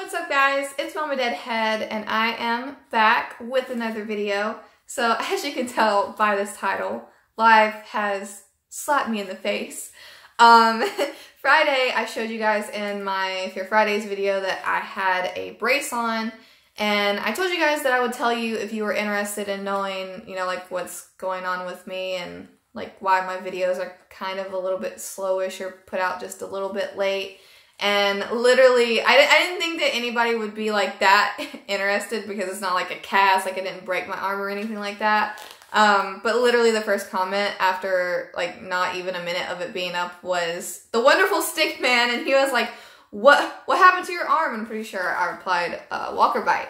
What's up guys, it's Mama Deadhead and I am back with another video. So as you can tell by this title, life has slapped me in the face. Friday I showed you guys in my Fear Fridays video that I had a brace on, and I told you guys that I would tell you if you were interested in knowing, you know, like what's going on with me and like why my videos are kind of a little bit slowish or put out just a little bit late. And literally, I didn't think that anybody would be like that interested because it's not like a cast, like I didn't break my arm or anything like that. But literally the first comment after like not even a minute of it being up was the wonderful stick man, and he was like, what happened to your arm? And I'm pretty sure I replied, walker bite.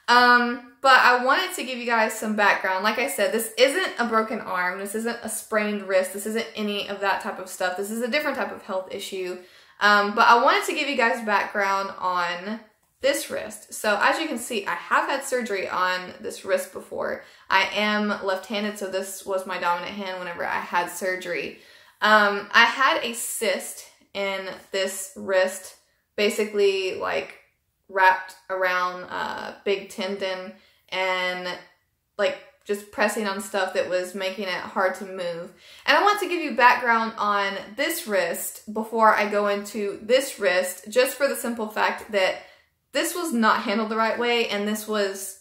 But I wanted to give you guys some background. Like I said, this isn't a broken arm, this isn't a sprained wrist, this isn't any of that type of stuff. This is a different type of health issue. But I wanted to give you guys background on this wrist. So as you can see, I have had surgery on this wrist before. I am left-handed, so this was my dominant hand whenever I had surgery. I had a cyst in this wrist, basically like wrapped around a big tendon and like just pressing on stuff that was making it hard to move. And I want to give you background on this wrist before I go into this wrist, just for the simple fact that this was not handled the right way, and this was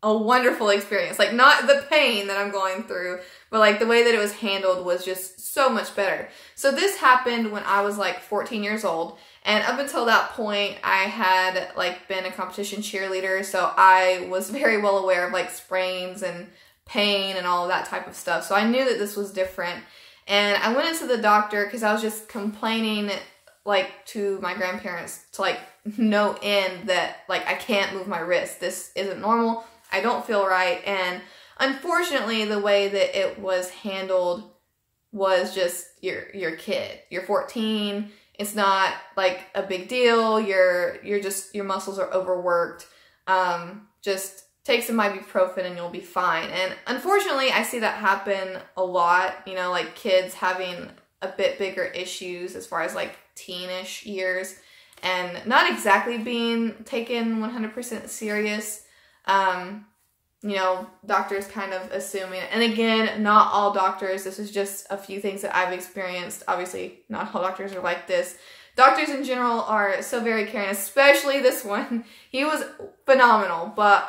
a wonderful experience. Like, not the pain that I'm going through, but like the way that it was handled was just so much better. So this happened when I was like 14 years old. And up until that point, I had like been a competition cheerleader, so I was very well aware of like sprains and pain and all of that type of stuff. So I knew that this was different. And I went into the doctor because I was just complaining like to my grandparents to like no end that like I can't move my wrist. This isn't normal. I don't feel right. And unfortunately, the way that it was handled was just your kid. You're 14. It's not like a big deal. Your muscles are overworked. Just take some ibuprofen and you'll be fine. And unfortunately, I see that happen a lot. You know, like kids having a bit bigger issues as far as like teenish years and not exactly being taken 100% serious. You know, doctors kind of assuming, and again, not all doctors, this is just a few things that I've experienced. Obviously, not all doctors are like this. Doctors in general are so very caring, especially this one. He was phenomenal, but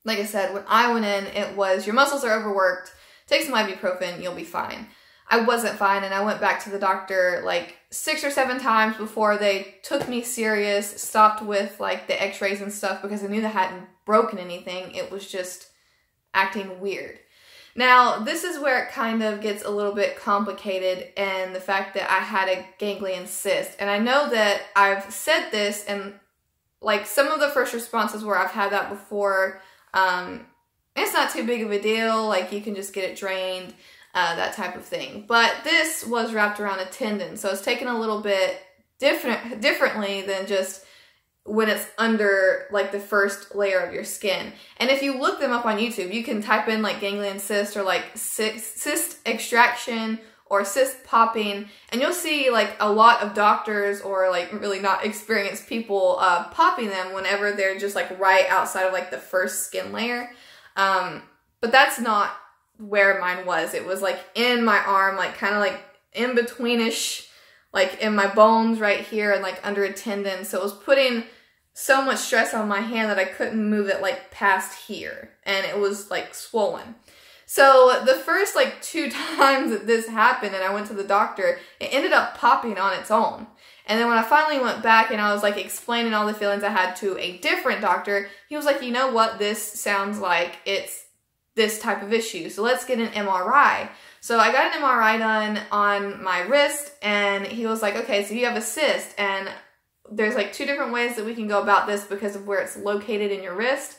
like I said, when I went in, it was, your muscles are overworked, take some ibuprofen, you'll be fine. I wasn't fine, and I went back to the doctor like 6 or 7 times before they took me serious, stopped with like the x-rays and stuff because I knew they hadn't broken anything. It was just acting weird. Now, this is where it kind of gets a little bit complicated, and the fact that I had a ganglion cyst. And I know that I've said this, and like some of the first responses where I've had that before, it's not too big of a deal, like you can just get it drained, that type of thing. But this was wrapped around a tendon, so it's taken a little bit differently than just when it's under like the first layer of your skin. And if you look them up on YouTube, you can type in like ganglion cyst or like cyst extraction or cyst popping, and you'll see like a lot of doctors or like really not experienced people popping them whenever they're just like right outside of like the first skin layer. But that's not where mine was. It was like in my arm, like kind of like in betweenish, like in my bones right here and like under a tendon. So it was putting so much stress on my hand that I couldn't move it like past here, and it was like swollen. So the first like 2 times that this happened and I went to the doctor, it ended up popping on its own. And then when I finally went back and I was like explaining all the feelings I had to a different doctor, he was like, you know what, this sounds like it's this type of issue, so let's get an MRI. So I got an MRI done on my wrist, and he was like, okay, so you have a cyst, and there's like 2 different ways that we can go about this because of where it's located in your wrist,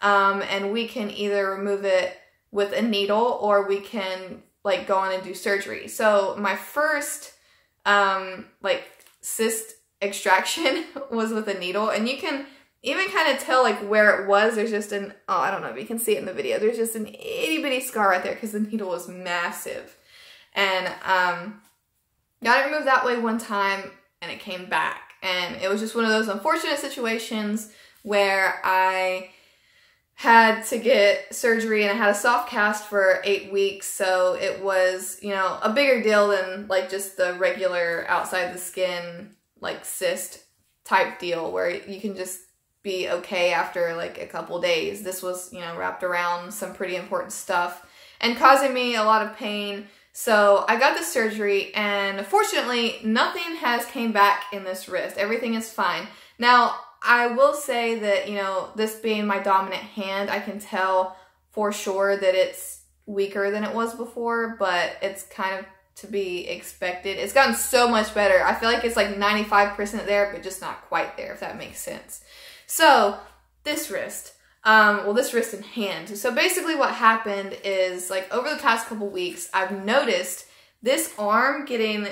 and we can either remove it with a needle or we can like go on and do surgery. So my first like cyst extraction was with a needle, and you can even kind of tell like where it was. There's just an, oh, I don't know if you can see it in the video, there's just an itty bitty scar right there because the needle was massive. And got it removed that way one time and it came back. And it was just one of those unfortunate situations where I had to get surgery and I had a soft cast for 8 weeks. So it was, you know, a bigger deal than like just the regular outside the skin, like cyst type deal where you can just be okay after like a couple days. This was, you know, wrapped around some pretty important stuff and causing me a lot of pain. So I got the surgery and fortunately nothing has came back in this wrist. Everything is fine. Now, I will say that, you know, this being my dominant hand, I can tell for sure that it's weaker than it was before, but it's kind of to be expected. It's gotten so much better. I feel like it's like 95% there, but just not quite there, if that makes sense. So this wrist, this wrist and hand. So basically what happened is like over the past couple weeks, I've noticed this arm getting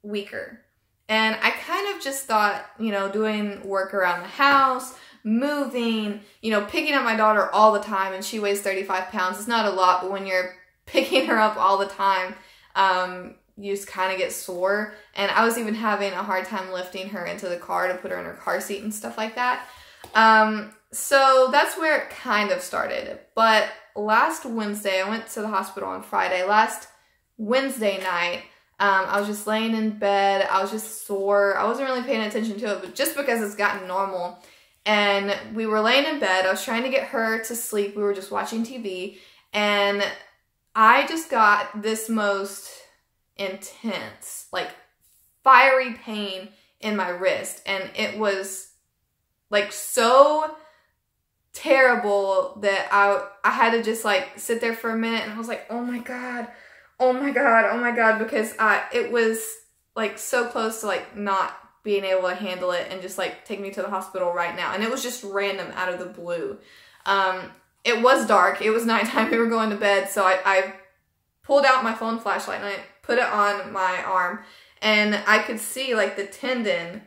weaker. And I kind of just thought, you know, doing work around the house, moving, you know, picking up my daughter all the time, and she weighs 35 pounds. It's not a lot, but when you're picking her up all the time, you just kind of get sore. And I was even having a hard time lifting her into the car to put her in her car seat and stuff like that. So that's where it kind of started. But last Wednesday, I went to the hospital on Friday. Last Wednesday night, I was just laying in bed. I was just sore. I wasn't really paying attention to it, but just because it's gotten normal. And we were laying in bed. I was trying to get her to sleep. We were just watching TV. And I just got this most intense, like fiery pain in my wrist. And it was like so terrible that I had to just like sit there for a minute. And I was like, oh my God. Oh my God, oh my God, because it was like so close to like not being able to handle it and just like take me to the hospital right now. And it was just random out of the blue. It was dark, it was nighttime, we were going to bed. So I pulled out my phone flashlight and I put it on my arm and I could see like the tendon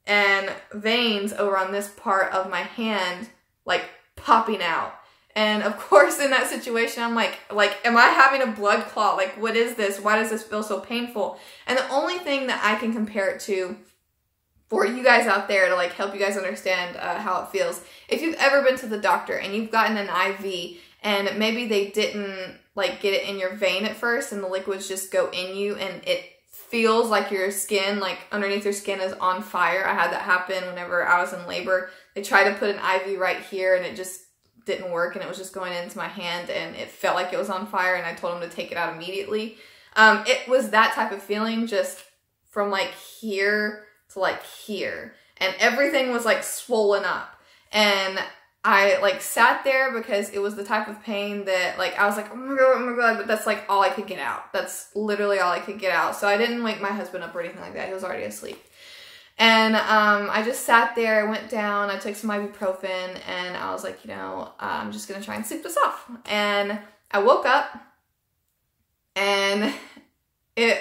and veins over on this part of my hand like popping out. And of course, in that situation, I'm like, am I having a blood clot? Like, what is this? Why does this feel so painful? And the only thing that I can compare it to for you guys out there to like help you guys understand how it feels. If you've ever been to the doctor and you've gotten an IV and maybe they didn't like get it in your vein at first and the liquids just go in you and it feels like your skin, like underneath your skin is on fire. I had that happen whenever I was in labor. They tried to put an IV right here and it just didn't work and it was just going into my hand and it felt like it was on fire and I told him to take it out immediately. It was that type of feeling just from like here to like here and everything was like swollen up and I like sat there because it was the type of pain that like I was like, oh my God, but that's like all I could get out. That's literally all I could get out. So I didn't wake my husband up or anything like that. He was already asleep. And I just sat there, went down, I took some ibuprofen, and I was like, you know, I'm just going to try and sleep this off. And I woke up, and it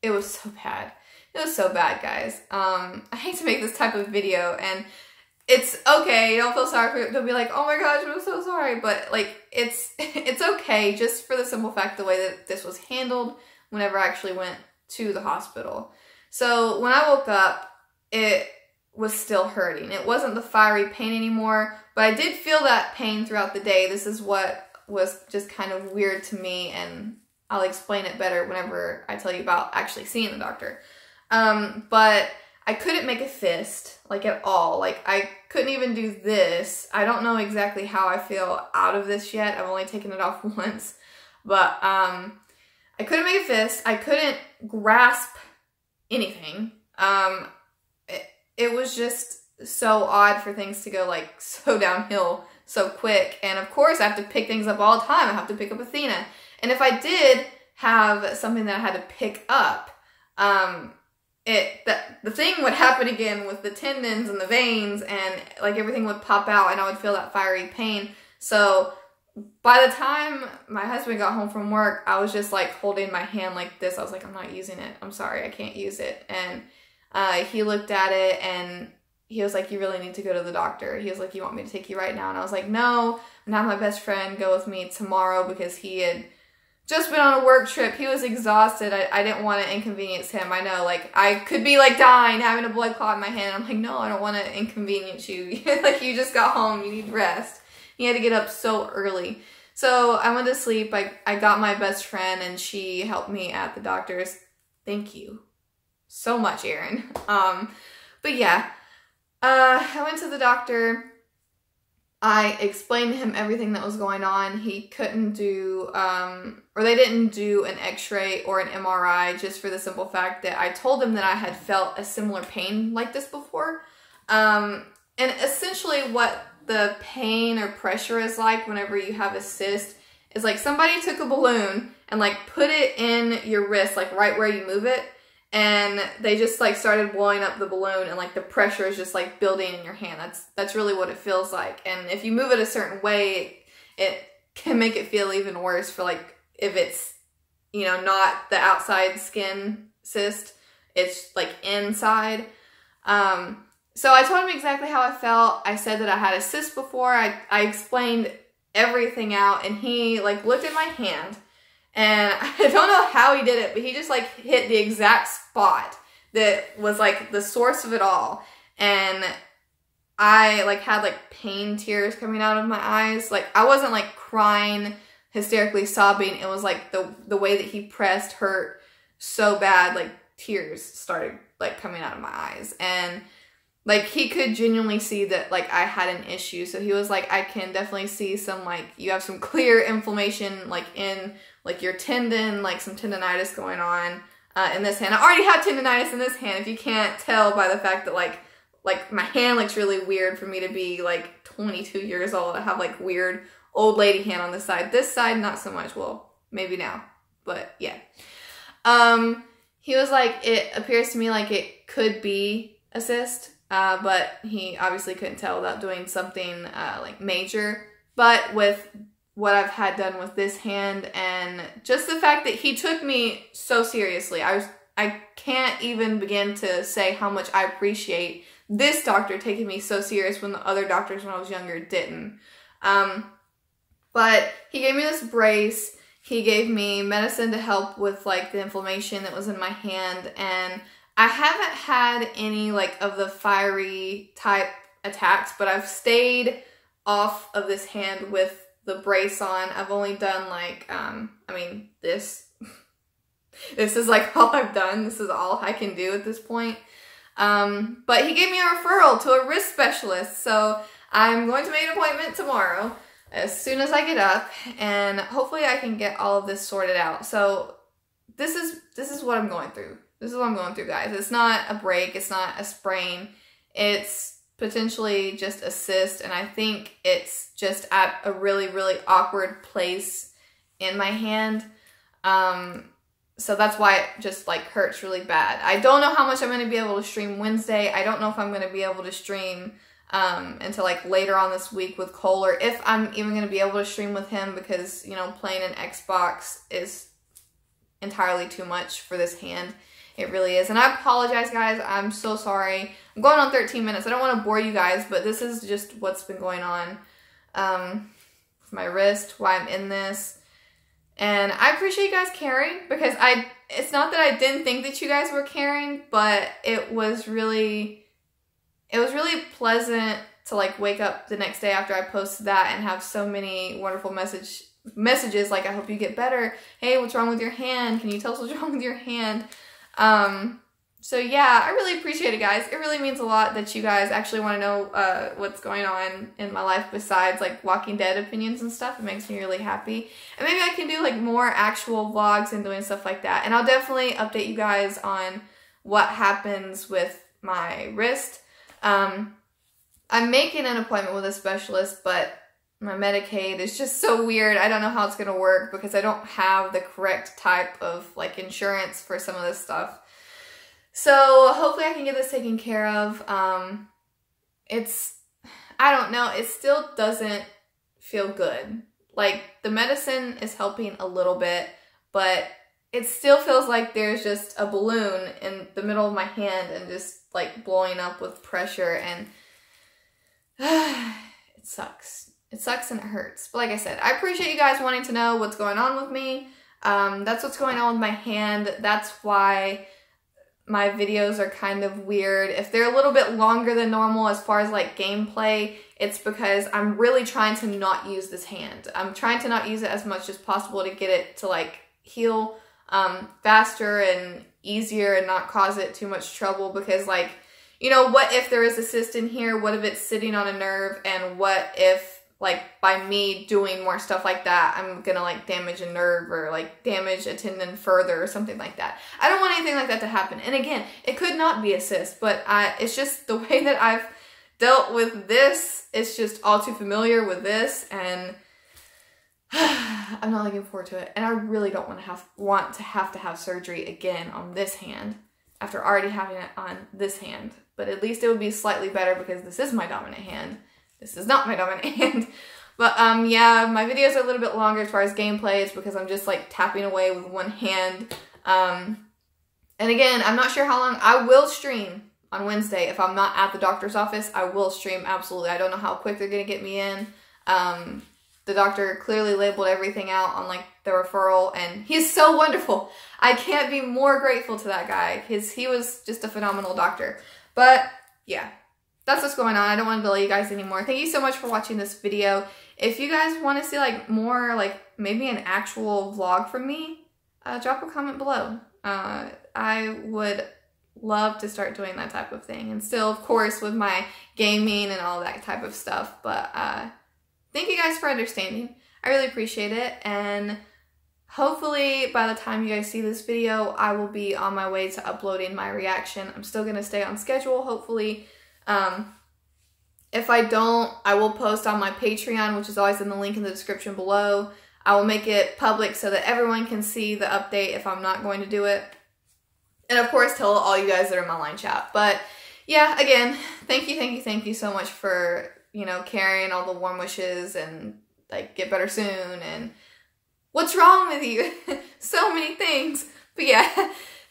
was so bad. It was so bad, guys. I hate to make this type of video, and it's okay, don't feel sorry for it. Don't be like, oh my gosh, I'm so sorry. But, like, it's okay, just for the simple fact the way that this was handled whenever I actually went to the hospital. So when I woke up, it was still hurting. It wasn't the fiery pain anymore, but I did feel that pain throughout the day. This is what was just kind of weird to me, and I'll explain it better whenever I tell you about actually seeing the doctor. But I couldn't make a fist, like at all. Like I couldn't even do this. I don't know exactly how I feel out of this yet. I've only taken it off once, but I couldn't make a fist. I couldn't grasp anything. It was just so odd for things to go like so downhill so quick. And of course I have to pick things up all the time. I have to pick up Athena. And if I did have something that I had to pick up, the thing would happen again with the tendons and the veins and like everything would pop out and I would feel that fiery pain. So by the time my husband got home from work, I was just like holding my hand like this. I was like, I'm not using it. I'm sorry, I can't use it. And he looked at it and he was like, you really need to go to the doctor. He was like, you want me to take you right now? And I was like, no, I'm not my best friend. Go with me tomorrow because he had just been on a work trip. He was exhausted. I didn't want to inconvenience him. I know, like, I could be, like, dying, having a blood clot in my hand. I'm like, no, I don't want to inconvenience you. Like, you just got home. You need rest. He had to get up so early. So I went to sleep. I got my best friend, and she helped me at the doctor's. Thank you so much, Erin. But yeah, I went to the doctor. I explained to him everything that was going on. He couldn't do, or they didn't do an x-ray or an MRI just for the simple fact that I told them that I had felt a similar pain like this before. And essentially what the pain or pressure is like whenever you have a cyst is like somebody took a balloon and like put it in your wrist, like right where you move it. And they just like started blowing up the balloon, and like the pressure is just like building in your hand. That's really what it feels like. And if you move it a certain way, it can make it feel even worse for like if it's, you know, not the outside skin cyst, it's like inside. So I told him exactly how I felt. I said that I had a cyst before. I explained everything out, and he like looked at my hand. And I don't know how he did it, but he just like hit the exact spot that was like the source of it all. And I like had like pain tears coming out of my eyes. Like I wasn't like crying, hysterically sobbing. It was like the way that he pressed hurt so bad, like tears started like coming out of my eyes. And like he could genuinely see that like I had an issue. So he was like, I can definitely see some like, you have some clear inflammation like in like your tendon, like some tendonitis going on in this hand. I already have tendonitis in this hand, if you can't tell by the fact that like my hand looks really weird for me to be like 22 years old. I have like weird old lady hand on this side. This side, not so much. Well, maybe now, but yeah. He was like, it appears to me like it could be a cyst, but he obviously couldn't tell without doing something like major. But with what I've had done with this hand and just the fact that he took me so seriously, I can't even begin to say how much I appreciate this doctor taking me so serious when the other doctors when I was younger didn't. But he gave me this brace. He gave me medicine to help with like the inflammation that was in my hand, and I haven't had any like of the fiery type attacks, but I've stayed off of this hand with the brace on. I've only done like, I mean, this is like all I've done. This is all I can do at this point. But he gave me a referral to a wrist specialist. So I'm going to make an appointment tomorrow as soon as I get up, and hopefully I can get all of this sorted out. So this is what I'm going through. This is what I'm going through, guys. It's not a break. It's not a sprain. It's potentially just a cyst, and I think it's just at a really, really awkward place in my hand. So that's why it just like hurts really bad. I don't know how much I'm going to be able to stream Wednesday. I don't know if I'm going to be able to stream until like later on this week with Cole, or if I'm even going to be able to stream with him, because, you know, playing an Xbox is entirely too much for this hand. It really is. And I apologize, guys. I'm so sorry. I'm going on 13 minutes. I don't want to bore you guys, but this is just what's been going on with my wrist, why I'm in this. And I appreciate you guys caring, because it's not that I didn't think that you guys were caring, but it was really pleasant to like wake up the next day after I posted that and have so many wonderful messages like, I hope you get better. Hey, what's wrong with your hand? Can you tell us what's wrong with your hand? So yeah, I really appreciate it, guys. It really means a lot that you guys actually want to know what's going on in my life besides like Walking Dead opinions and stuff. It makes me really happy. And maybe I can do like more actual vlogs and doing stuff like that. And I'll definitely update you guys on what happens with my wrist. I'm making an appointment with a specialist, but my Medicaid is just so weird. I don't know how it's going to work because I don't have the correct type of like insurance for some of this stuff. So hopefully I can get this taken care of. I don't know, it still doesn't feel good. Like the medicine is helping a little bit, but it still feels like there's just a balloon in the middle of my hand and just like blowing up with pressure, and it sucks. It sucks and it hurts. But like I said, I appreciate you guys wanting to know what's going on with me. That's what's going on with my hand. That's why my videos are kind of weird. If they're a little bit longer than normal as far as like gameplay, it's because I'm really trying to not use this hand. I'm trying to not use it as much as possible to get it to like heal faster and easier and not cause it too much trouble, because like, you know, what if there is a cyst in here? What if it's sitting on a nerve? And what if like by me doing more stuff like that, I'm gonna like damage a nerve or like damage a tendon further or something like that. I don't want anything like that to happen. And again, it could not be a cyst, but it's just the way that I've dealt with this. It's just all too familiar with this, and I'm not looking forward to it. And I really don't want to have surgery again on this hand after already having it on this hand. But at least it would be slightly better because this is my dominant hand. This is not my dominant hand. But yeah, my videos are a little bit longer as far as gameplay. It's because I'm just like tapping away with one hand. And again, I'm not sure how long. I will stream on Wednesday. If I'm not at the doctor's office, I will stream, absolutely. I don't know how quick they're gonna get me in. The doctor clearly labeled everything out on like the referral, and he's so wonderful. I can't be more grateful to that guy because he was just a phenomenal doctor. But yeah, that's what's going on. I don't want to delay you guys anymore. Thank you so much for watching this video. If you guys want to see like more, like maybe an actual vlog from me, drop a comment below. I would love to start doing that type of thing, and still of course with my gaming and all that type of stuff. But thank you guys for understanding. I really appreciate it, and hopefully by the time you guys see this video, I will be on my way to uploading my reaction. I'm still gonna stay on schedule, hopefully. If I don't, I will post on my Patreon, which is always in the link in the description below. I will make it public so that everyone can see the update if I'm not going to do it. And of course, tell all you guys that are in my line chat. But yeah, again, thank you so much for, you know, carrying all the warm wishes and like get better soon and what's wrong with you? So many things. But yeah,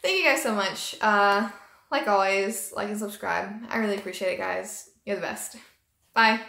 thank you guys so much. Like always, like and subscribe. I really appreciate it, guys. You're the best. Bye.